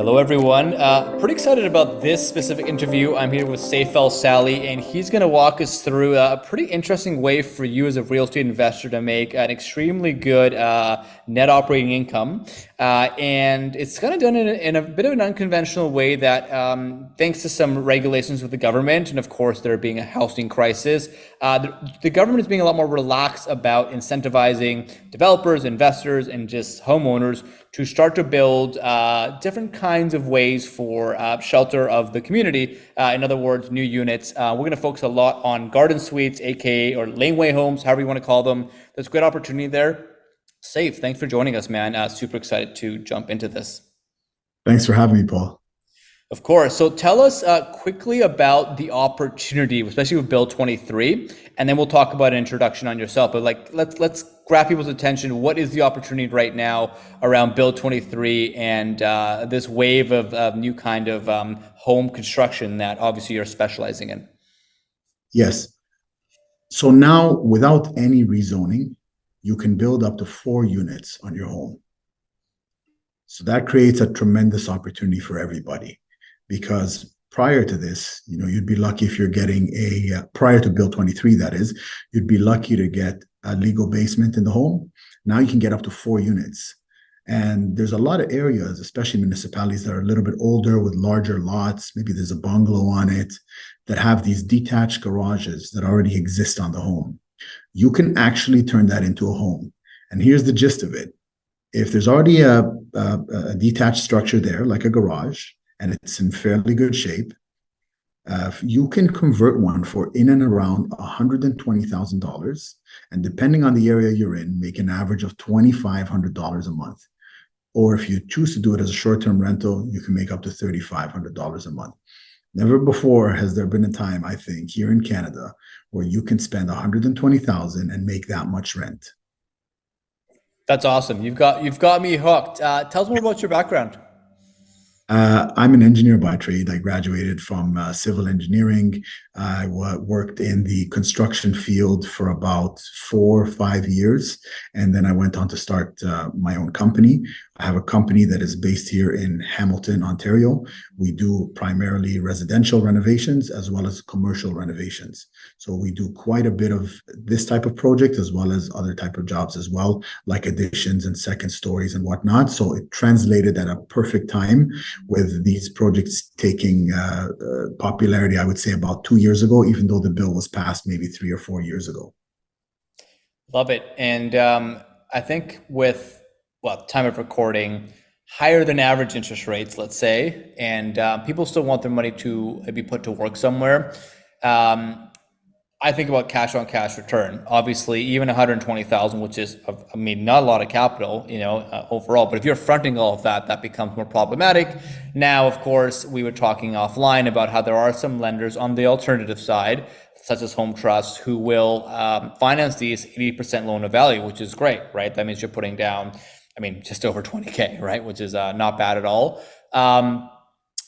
Hello, everyone. Pretty excited about this specific interview. I'm here with Seif El-Sahly, and he's going to walk us through a pretty interesting way for you as a real estate investor to make an extremely good net operating income. And it's kind of done in a bit of an unconventional way that, thanks to some regulations with the government, and of course, there being a housing crisis, the government is being a lot more relaxed about incentivizing developers, investors, and just homeowners to start to build different kinds of ways for shelter of the community. In other words, new units. We're going to focus a lot on garden suites, aka or laneway homes, however you want to call them. There's great opportunity there. Seif, thanks for joining us, man. Super excited to jump into this. Thanks for having me, Paul. Of course. So tell us quickly about the opportunity, especially with Bill 23, and then we'll talk about an introduction on yourself. But let's grab people's attention. What is the opportunity right now around Bill 23 and this wave of new kind of home construction that obviously you're specializing in? Yes. So now, without any rezoning, you can build up to 4 units on your home. So that creates a tremendous opportunity for everybody. Because prior to this, you'd be lucky if you're getting prior to Bill 23, that is, you'd be lucky to get a legal basement in the home. Now you can get up to 4 units. And there's a lot of areas, especially municipalities that are a little bit older with larger lots, maybe there's a bungalow on it, that have these detached garages that already exist on the home. You can actually turn that into a home. And here's the gist of it. If there's already a detached structure there, like a garage, and it's in fairly good shape, you can convert one for in and around $120,000, and depending on the area you're in, make an average of $2,500 a month. Or if you choose to do it as a short-term rental, you can make up to $3,500 a month. Never before has there been a time, I think, here in Canada, where you can spend $120,000 and make that much rent. That's awesome. You've got me hooked. Tell us more about your background. I'm an engineer by trade. I graduated from civil engineering. I worked in the construction field for about 4 or 5 years, and then I went on to start my own company. I have a company that is based here in Hamilton, Ontario. We do primarily residential renovations as well as commercial renovations. So we do quite a bit of this type of project as well as other type of jobs as well, like additions and second stories and whatnot. So it translated at a perfect time with these projects taking popularity, I would say about 2 years ago, even though the bill was passed maybe 3 or 4 years ago. Love it. And I think with, time of recording, higher than average interest rates, let's say, and people still want their money to be put to work somewhere. I think about cash on cash return. Obviously, even 120,000, which is, not a lot of capital, overall. But if you're fronting all of that, that becomes more problematic. Now, of course, we were talking offline about how there are some lenders on the alternative side, such as home trusts, who will finance these 80% loan to value, which is great, right? That means you're putting down, just over 20K, right? Which is not bad at all.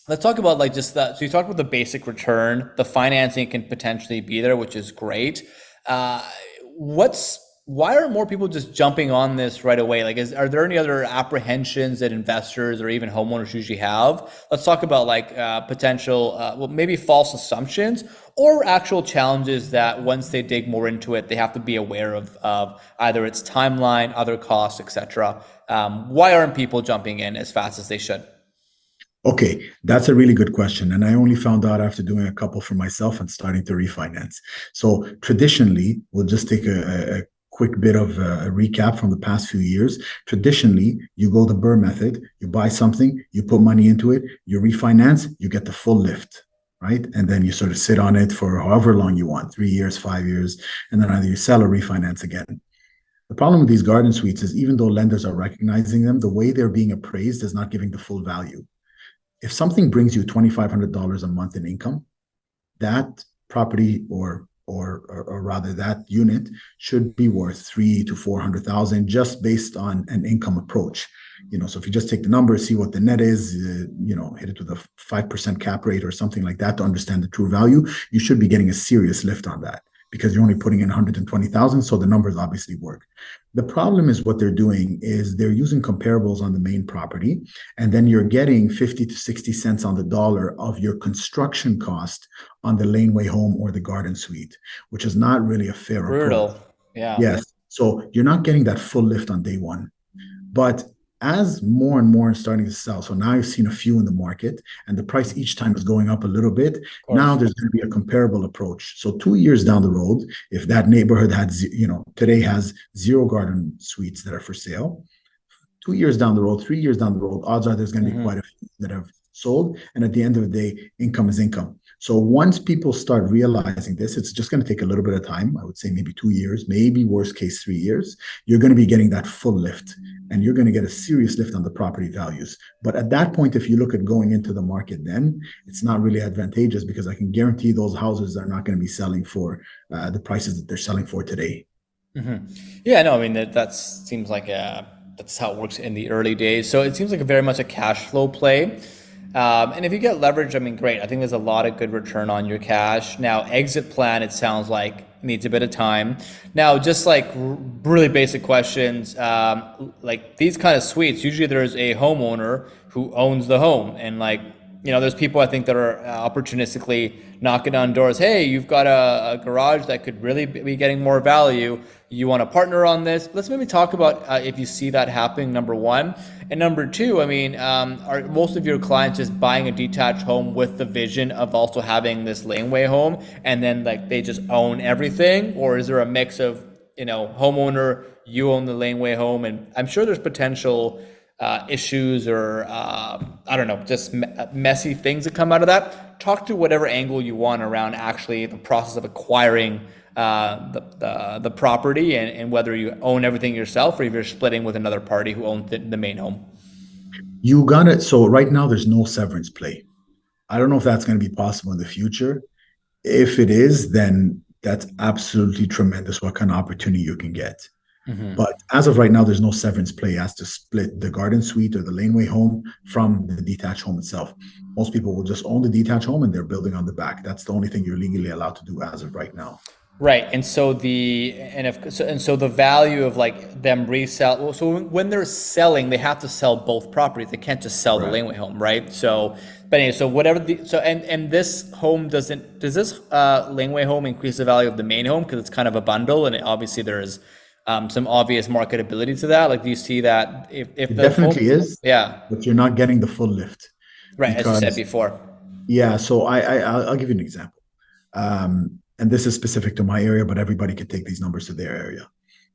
Let's talk about just that. So you talked about the basic return, the financing can potentially be there, which is great. Why are more people just jumping on this right away? Are there any other apprehensions that investors or even homeowners usually have? Let's talk about potential, maybe false assumptions or actual challenges that once they dig more into it, they have to be aware of either its timeline, other costs, etc. Why aren't people jumping in as fast as they should? Okay, that's a really good question. And I only found out after doing a couple for myself and starting to refinance. So traditionally, we'll just take a quick bit of a recap from the past few years. Traditionally, you go the BRRRR method, you buy something, you put money into it, you refinance, you get the full lift, right? And then you sort of sit on it for however long you want, 3 years, 5 years, and then either you sell or refinance again. The problem with these garden suites is even though lenders are recognizing them, the way they're being appraised is not giving the full value. If something brings you $2,500 a month in income, that property or rather that unit should be worth $300,000 to $400,000 just based on an income approach. So if you just take the numbers, see what the net is, hit it with a 5% cap rate or something like that to understand the true value, you should be getting a serious lift on that. because you're only putting in 120,000. So the numbers obviously work. The problem is what they're doing is they're using comparables on the main property, and then you're getting 50 to 60 cents on the dollar of your construction cost on the laneway home or the garden suite, which is not really a fair approach. Brutal. Yeah. Yes. So you're not getting that full lift on day one. But as more and more is starting to sell, so now you've seen a few in the market, and the price each time is going up a little bit. Of Now course. there's going to be a comparable approach. So 2 years down the road, if that neighborhood had, today has zero garden suites that are for sale, 2 years down the road, 3 years down the road, odds are there's going to be quite a few that have sold. And at the end of the day, income is income. So once people start realizing this, it's just going to take a little bit of time. I would say maybe 2 years, maybe worst case 3 years. You're going to be getting that full lift, and you're going to get a serious lift on the property values. But at that point, if you look at going into the market, then it's not really advantageous, because I can guarantee those houses are not going to be selling for the prices that they're selling for today. Yeah, no, I mean that seems like that's how it works in the early days. So it seems like very much a cash flow play. And if you get leverage, I mean, great. I think there's a lot of good return on your cash. Now, exit plan, it sounds like needs a bit of time. Now, just like really basic questions, like these kind of suites, usually there's a homeowner who owns the home, and like, there's people I think that are opportunistically knocking on doors. Hey, you've got a garage that could really be getting more value. You want to partner on this? Let's maybe talk about if you see that happening, number one. And number two, I mean, are most of your clients just buying a detached home with the vision of also having this laneway home, and then like they just own everything? Or is there a mix of, homeowner, you own the laneway home, and I'm sure there's potential issues or I don't know, just messy things that come out of that. Talk to whatever angle you want around actually the process of acquiring the property, and whether you own everything yourself or if you're splitting with another party who owns the main home. You got it. So right now, there's no severance play. I don't know if that's going to be possible in the future. If it is, then that's absolutely tremendous what kind of opportunity you can get. But as of right now, there's no severance play as to split the garden suite or the laneway home from the detached home itself. Most people will just own the detached home and they're building on the back. That's the only thing you're legally allowed to do as of right now. Right, and so the value of like them resell. So when they're selling, they have to sell both properties. They can't just sell the Correct. laneway home, right? So, but anyway, so whatever and this home does this laneway home increase the value of the main home because it's kind of a bundle, and obviously there's some obvious marketability to that. Like, do you see that if It the home, definitely is, yeah, but you're not getting the full lift right, as you said because, before. yeah. So I'll give you an example. And this is specific to my area, but everybody can take these numbers to their area.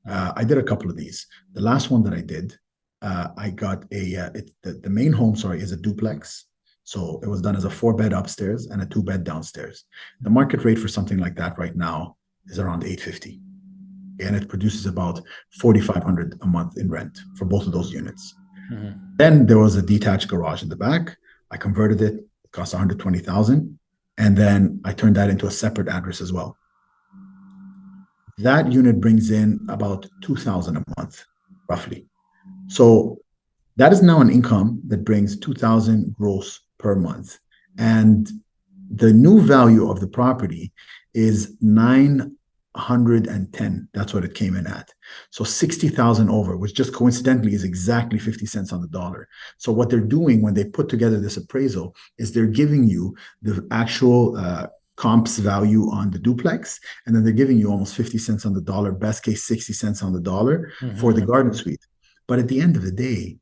I did a couple of these. The last one that I did, I got the main home, sorry, is a duplex. So it was done as a 4-bed upstairs and a 2-bed downstairs. The market rate for something like that right now is around 850, and it produces about 4,500 a month in rent for both of those units. Then there was a detached garage in the back. I converted it. It cost 120,000. And then I turned that into a separate address as well. That unit brings in about 2,000 a month, roughly. So that is now an income that brings 2,000 gross per month. And the new value of the property is 910. That's what it came in at. So 60,000 over, which just coincidentally is exactly 50 cents on the dollar. So what they're doing when they put together this appraisal is they're giving you the actual comps value on the duplex, and then they're giving you almost 50 cents on the dollar, best case 60 cents on the dollar for the garden suite. But at the end of the day,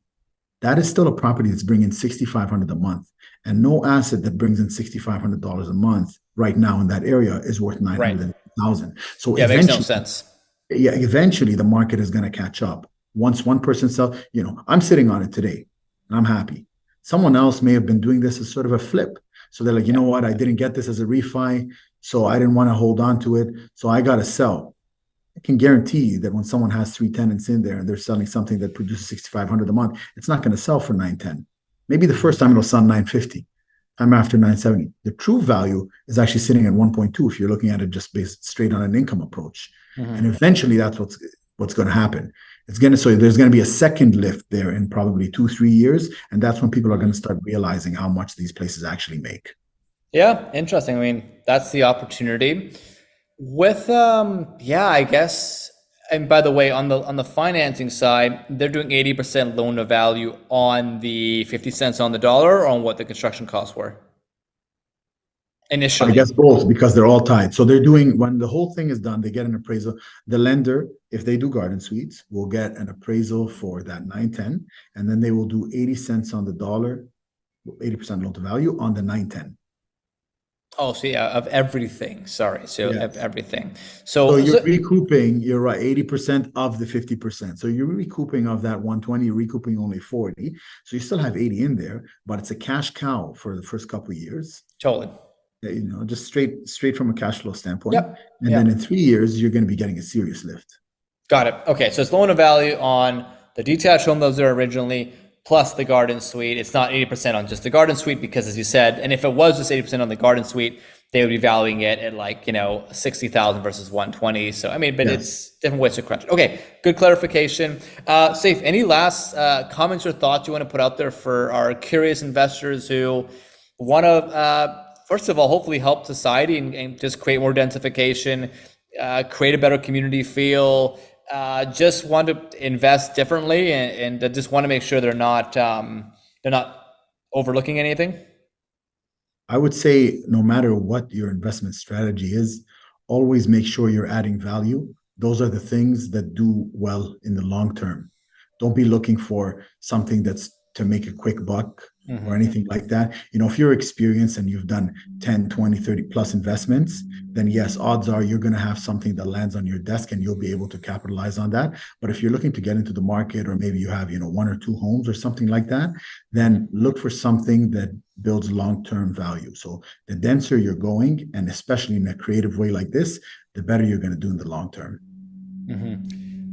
that is still a property that's bringing 6,500 a month, and no asset that brings in $6,500 a month right now in that area is worth Right. 900,000. So Yeah, makes no eventually, sense. yeah, eventually the market is going to catch up. Once one person sells, I'm sitting on it today and I'm happy. Someone else may have been doing this as sort of a flip. So they're like, you know what? I didn't get this as a refi, so I didn't want to hold on to it. So I got to sell. I can guarantee you that when someone has 3 tenants in there and they're selling something that produces 6,500 a month, it's not going to sell for 910. Maybe the first time it'll sell 950. Time after 970. The true value is actually sitting at 1.2 if you're looking at it just based straight on an income approach. And eventually that's what's going to happen. So there's going to be a second lift there in probably 2-3 years, and that's when people are going to start realizing how much these places actually make. Yeah, interesting. I mean, that's the opportunity. With yeah, I guess. And by the way, on the financing side, they're doing 80% loan to value on the 50 cents on the dollar, or on what the construction costs were I initially. guess both because they're all tied. So they're doing when the whole thing is done, they get an appraisal. The lender, if they do garden suites, will get an appraisal for that 910, and then they will do 80 cents on the dollar, 80% loan to value on the 910. Oh, so yeah, of everything. Sorry, so of Yes. everything. So So you're so recouping, you're right, 80% of the 50%. So you're recouping of that 120, you're recouping only 40. So you still have 80 in there, but it's a cash cow for the first couple of years. totally. Just straight from a cash flow standpoint. Yep. And then in Yep. 3 years, you're going to be getting a serious lift. Got it. Okay, so it's loan to value on the detached home that was there originally, plus the garden suite. It's not 80% on just the garden suite because, as you said, and if it was just 80% on the garden suite, they would be valuing it at, like, 60,000 versus 120. So I mean, but Yes. it's different ways to crunch it. Okay, good clarification. Safe. Any last comments or thoughts you want to put out there for our curious investors who want to, first of all, hopefully help society and just create more densification, create a better community feel, just want to invest differently, and just want to make sure they're not overlooking anything. I would say no matter what your investment strategy is, always make sure you're adding value. Those are the things that do well in the long term. Don't be looking for something that's to make a quick buck or Hmm. anything like that. If you're experienced and you've done 10, 20, 30 plus investments, then yes, odds are you're going to have something that lands on your desk and you'll be able to capitalize on that. But if you're looking to get into the market, or maybe you have, one or two homes or something like that, then look for something that builds long-term value. So the denser you're going, and especially in a creative way like this, the better you're going to do in the long term.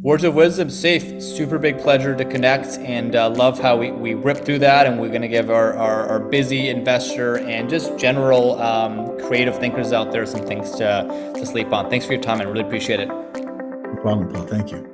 Words of wisdom, Safe. Super big pleasure to connect, and love how we rip through that. And we're going to give our busy investor and just general creative thinkers out there some things to sleep on. Thanks for your time. I really appreciate it. No problem, Paul. Thank you.